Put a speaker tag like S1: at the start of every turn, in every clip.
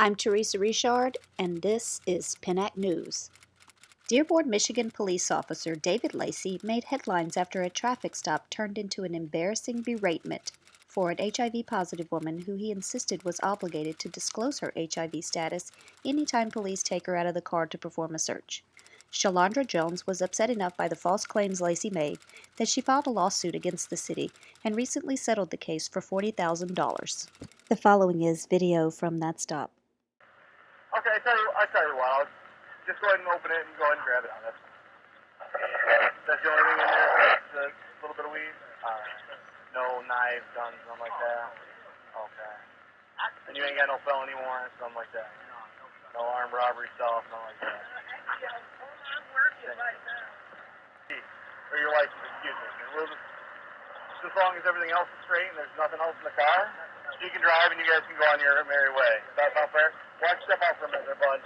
S1: I'm Teresa Richard, and this is Pinnack News. Dearborn, Michigan police officer David Lacey made headlines after a traffic stop turned into an embarrassing beratement for an HIV-positive woman who he insisted was obligated to disclose her HIV status anytime police take her out of the car to perform a search. Shalandra Jones was upset enough by the false claims Lacey made that she filed a lawsuit against the city and recently settled the case for $40,000. The following is video from that stop.
S2: Okay, I tell you what, I'll just go ahead and open it and go ahead and grab it on it. That's the only thing in there, that's a little bit of weed? No knives, guns, nothing like that? Okay. And you ain't got no felony warrants, nothing like that? No armed robbery stuff, nothing like that? Or your license, excuse me. And we'll just as long as everything else is straight and there's nothing else in the car, you can drive and you guys can go on your merry way. Does that sound fair? Watch, step out for a minute there, bud.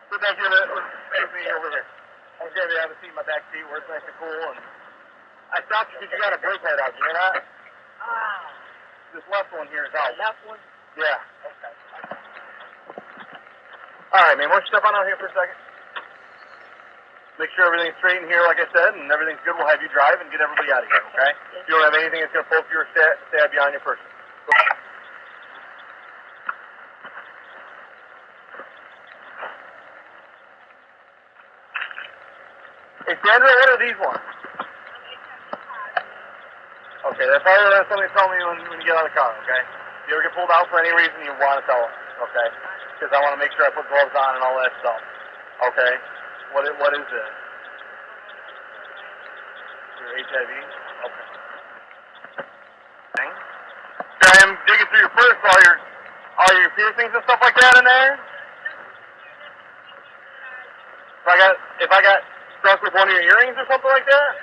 S2: Put that here with me over here. I was going to have a seat in my back seat where it's nice and cool. And I stopped you because you got a brake light out. You hear that? This left one here is out. Left one? Yeah. Okay. All right, man. Why don't you step on out here for a second? Make sure everything's straight in here, like I said, and everything's good. We'll have you drive and get everybody out of here, okay? If you don't have anything that's going to poke you or stab you on your person. Hey, Sandra, what are these ones? Okay, that's all that's something to tell me when you get out of the car, okay? If you ever get pulled out for any reason, you want to tell us, okay? Because I want to make sure I put gloves on and all that stuff, okay? What is this? Your HIV? Okay. I'm digging through your purse, all your piercings and stuff like that in there. If I got stuck with one of your earrings or something like that.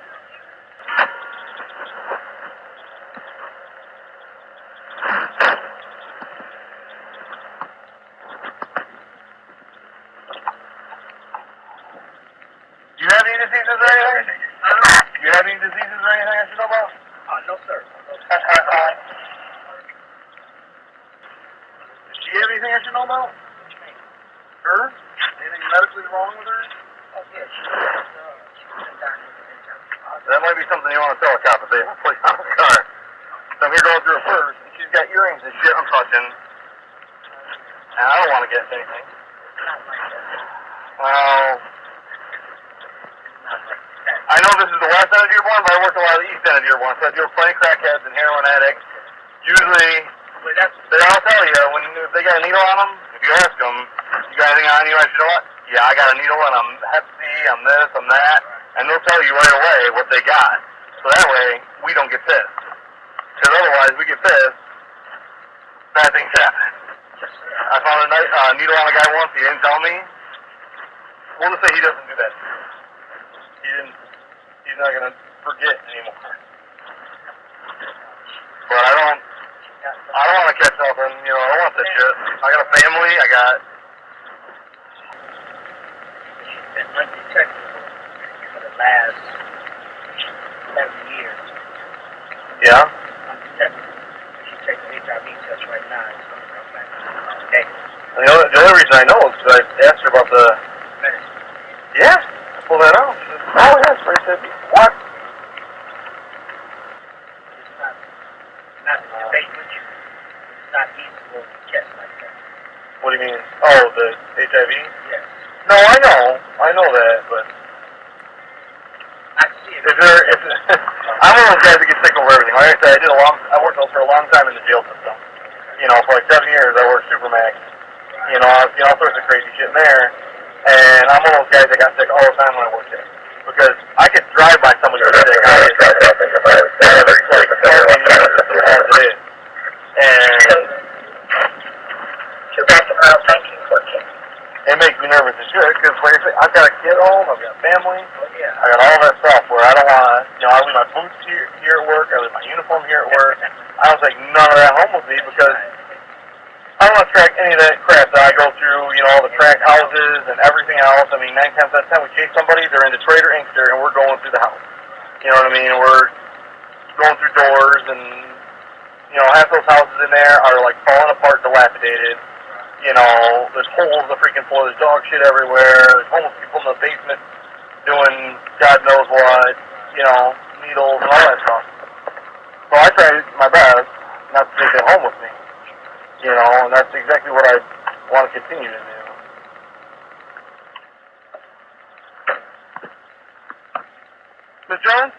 S2: Do you have any diseases or anything? Do you have any diseases or anything I should know about?
S3: No, sir.
S2: Does she have anything I should know about? Her? Anything medically wrong with her?
S3: Oh, yes.
S2: That might be something you want to tell a cop if they have a police on the car. So I'm here going through her purse, and she's got earrings and shit I'm touching. And I don't want to get anything. Well, I know this is the west end of Dearborn, but I work a lot of the east end of Dearborn, so I deal with plenty of crackheads and heroin addicts. Usually, they all tell you, if they got a needle on them, if you ask them, you got anything on you I should know what? Yeah, I got a needle and I'm Hep C, I'm this, I'm that. And they'll tell you right away what they got. So that way, we don't get pissed. Because otherwise, we get pissed, bad things happen. I found a needle on a guy once, he didn't tell me. We'll just say he doesn't do that. He's not going to forget anymore. But I don't want to catch nothing, I don't want that shit. I got a family,
S3: She's been undetectable for the last 7 years.
S2: Yeah?
S3: Undetectable. She's taking an HIV test right now. It's going to come back negative.
S2: The only reason I know is because I asked her about the
S3: Medicine.
S2: Yeah, pull that out. Oh, yeah, it's very heavy. What?
S3: It's not debate with you. It's not easy to go to the chest like that.
S2: What do you mean? Oh, the HIV?
S3: Yes.
S2: No, I know that, but
S3: I see it.
S2: I'm one of those guys that gets sick over everything. Like I said, I worked for a long time in the jail system. For like 7 years, I worked Supermax. I've seen all sorts of crazy shit in there. And I'm one of those guys that got sick all the time when I worked there. Because I could drive by somebody who's sick. I get sick. As it is. And it makes me nervous as shit. Because like I said, I've got a kid home, I've got family. I got all that stuff where I don't want to, I leave my boots here at work, I leave my uniform here at work. I don't take none of that home with me because I don't want to track any of that crap that I go through, all the crack houses and everything else. I mean, 9 times out of 10 we chase somebody, they're in Detroit or Inkster, and we're going through the house. You know what I mean? We're going through doors and, you know, half those houses in there are like falling apart, dilapidated. You know, there's holes in the freaking floor, there's dog shit everywhere, there's homeless people in the basement doing God knows what, you know, needles and all that stuff. So I tried my best not to take it home with me, you know, and that's exactly what I want to continue to do. Ms. Jones,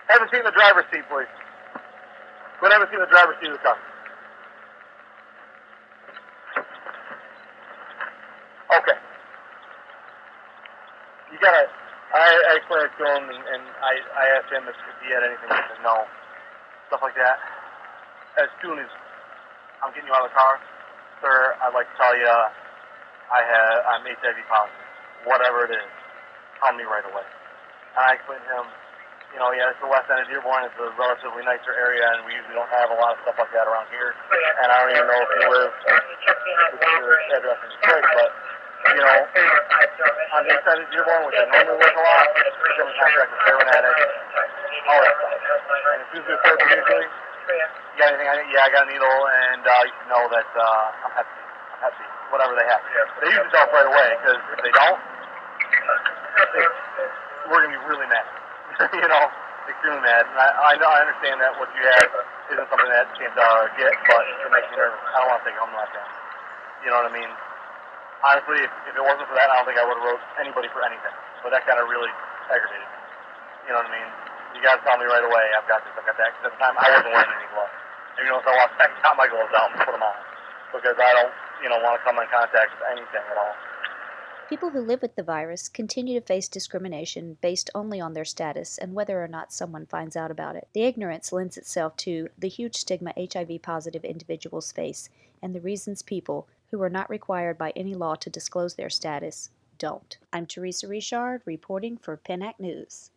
S2: have a seat in the driver's seat, please. Go and have a seat in the driver's seat of the car. Okay. You gotta, I explained it to him, and I asked him if he had anything. He said no. Stuff like that. As soon as I'm getting you out of the car, sir, I'd like to tell you I'm HIV positive. Whatever it is, tell me right away. And I explained to him, you know, yeah, it's the west end of Dearborn. It's a relatively nicer area, and we usually don't have a lot of stuff like that around here. And I don't even know if you live with your address in Detroit, but, you know, on the east side of Dearborn, which I normally work a lot, we're in contact with heroin addicts, all that stuff. And as soon as we approach them usually, you got anything I need? Yeah, I got a needle, and you should know that I'm Pepsi, whatever they have. They usually tell us right away, because if they don't, we're going to be really mad. You know, extremely mad. And I know, I understand that what you had isn't something that you can't get, but it makes me nervous. I don't want to take it home like that. You know what I mean? Honestly, if it wasn't for that, I don't think I would have wrote anybody for anything. But that kind of really aggravated me. You know what I mean? You got to tell me right away, I've got this, I've got that. Because at the time, I wasn't wearing any gloves. And, you know, so I walked back and got my gloves out and put them on. Because I don't, you know, want to come in contact with anything at all.
S1: People who live with the virus continue to face discrimination based only on their status and whether or not someone finds out about it. The ignorance lends itself to the huge stigma HIV-positive individuals face and the reasons people, who are not required by any law to disclose their status, don't. I'm Teresa Richard, reporting for PennAct News.